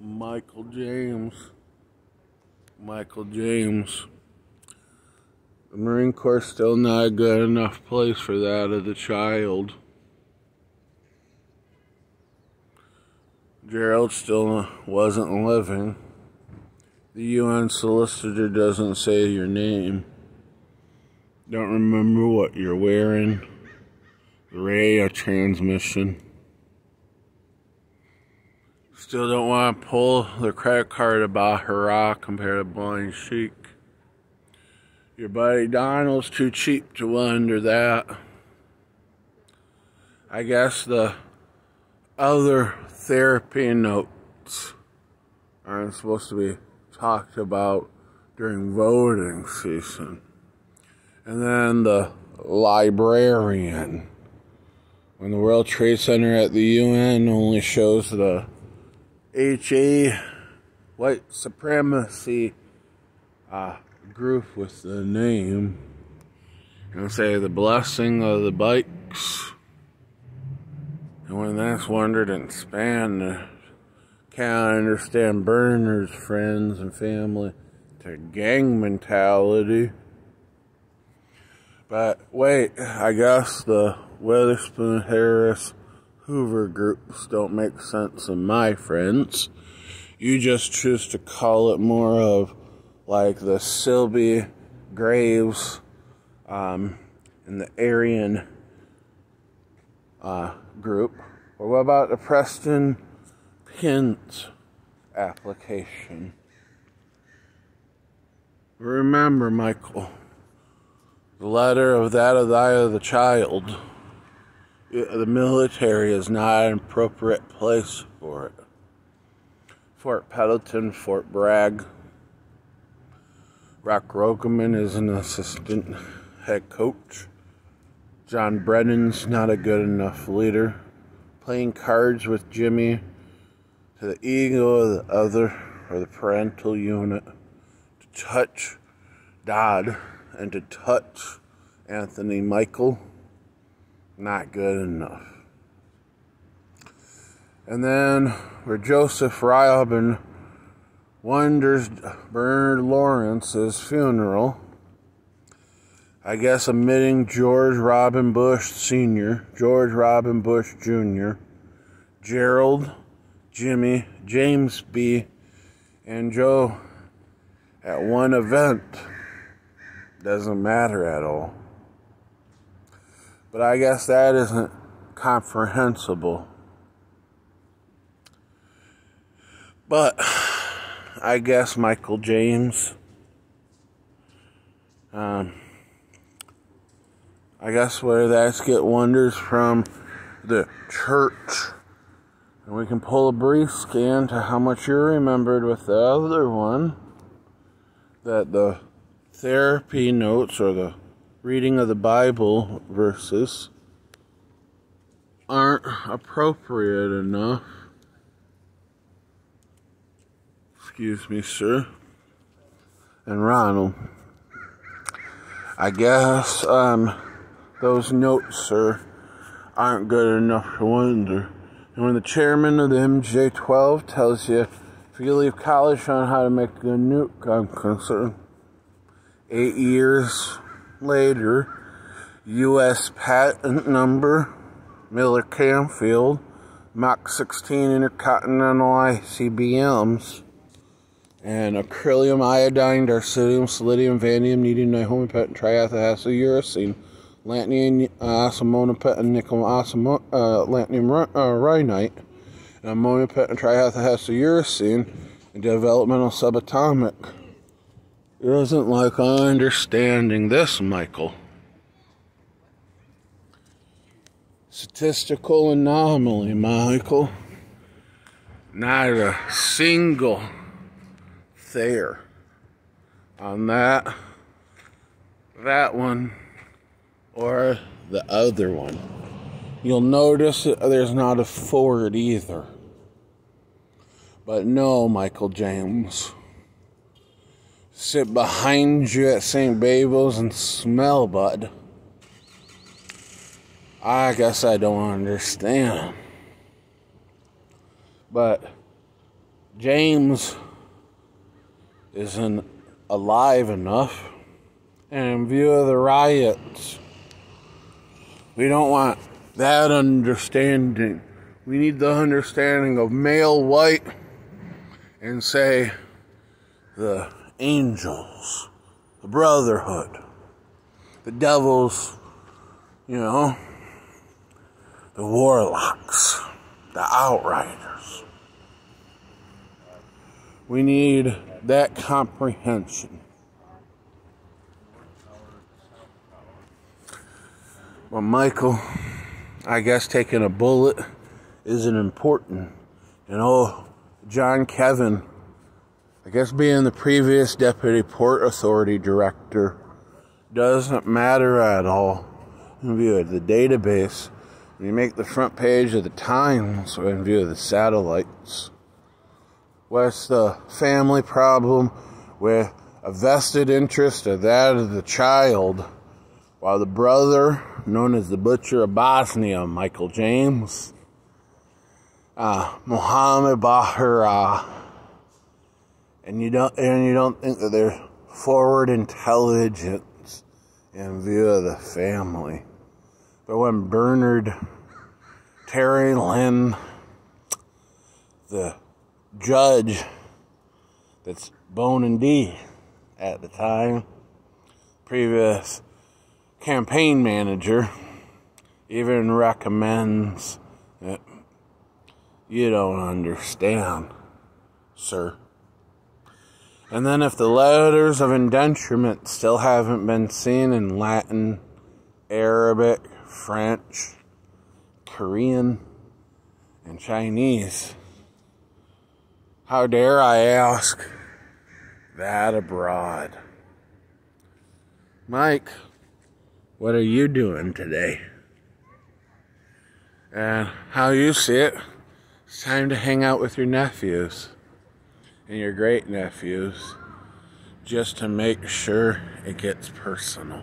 Michael James. Michael James. The Marine Corps still not a good enough place for that of the child. Gerald still wasn't living. The UN solicitor doesn't say your name. Don't remember what you're wearing. The radio transmission. Still don't want to pull the credit card about Hurrah compared to Blind Sheik. Your buddy Donald's too cheap to under that. I guess the other therapy notes aren't supposed to be talked about during voting season. And then the librarian. When the World Trade Center at the UN only shows the HA white supremacy group with the name. And say the blessing of the bikes. And when that's wondered in Spanish, can't understand Bernard's friends and family to gang mentality. But wait, I guess the Witherspoon, Harris, Hoover groups don't make sense in my friends. You just choose to call it more of like the Sylvie Graves and the Aryan group. Or what about the Preston Pint application? Remember, Michael, the letter of that of thy of the child. The military is not an appropriate place for it. Fort Pendleton, Fort Bragg. Rock Rokeman is an assistant head coach. John Brennan's not a good enough leader. Playing cards with Jimmy to the ego of the other or the parental unit. To touch Dodd and to touch Anthony Michael. Not good enough. And then where Joseph Robin wonders Bernard Lawrence's funeral, I guess omitting George Robin Bush Sr., George Robin Bush Jr., Gerald, Jimmy, James B., and Joe at one event doesn't matter at all. But I guess that isn't comprehensible. But I guess Michael James, I guess where that's get wonders from the church. And we can pull a brief scan to how much you remembered with the other one. That the therapy notes or the reading of the Bible verses aren't appropriate enough. Excuse me, sir. And Ronald, I guess those notes, sir, aren't good enough to wonder. And when the chairman of the MJ-12 tells you, if you leave college on how to make a nuke, I'm concerned. 8 years later, U.S. patent number, Miller Canfield, Mach 16 intercontinental ICBMs, and acrylium, iodine, darcidium, selenium, vanadium, nedium, nihomepat, triethylhexauracil, lanthanum, osmonopat, and nickel, lanthanum rhinite, and ammoniapat, and triethylhexauracil, and developmental subatomic. It isn't like I'm understanding this, Michael. Statistical anomaly, Michael. Not a single there on that one, or the other one. You'll notice that there's not a forward either. But no, Michael James. Sit behind you at St. Babel's and smell, bud. I guess I don't understand. But James isn't alive enough. And in view of the riots, we don't want that understanding. We need the understanding of male white and say the angels, the brotherhood, the devils, the warlocks, the outriders. We need that comprehension. Well, Michael, I guess taking a bullet isn't important. John Kevin, I guess being the previous Deputy Port Authority Director doesn't matter at all in view of the database. When you make the front page of the Times or in view of the satellites. What's the family problem with a vested interest of that of the child, while the brother, known as the Butcher of Bosnia, Michael James, Mohammed Bahir, and you don't think that there's forward intelligence in view of the family. But when Bernard Terry Lynn, the judge that's Bone and D at the time, previous campaign manager, even recommends that you don't understand, sir. And then if the letters of indenturement still haven't been seen in Latin, Arabic, French, Korean, and Chinese, how dare I ask that abroad? Mike, what are you doing today? And how you see it, it's time to hang out with your nephews and your great nephews just to make sure it gets personal.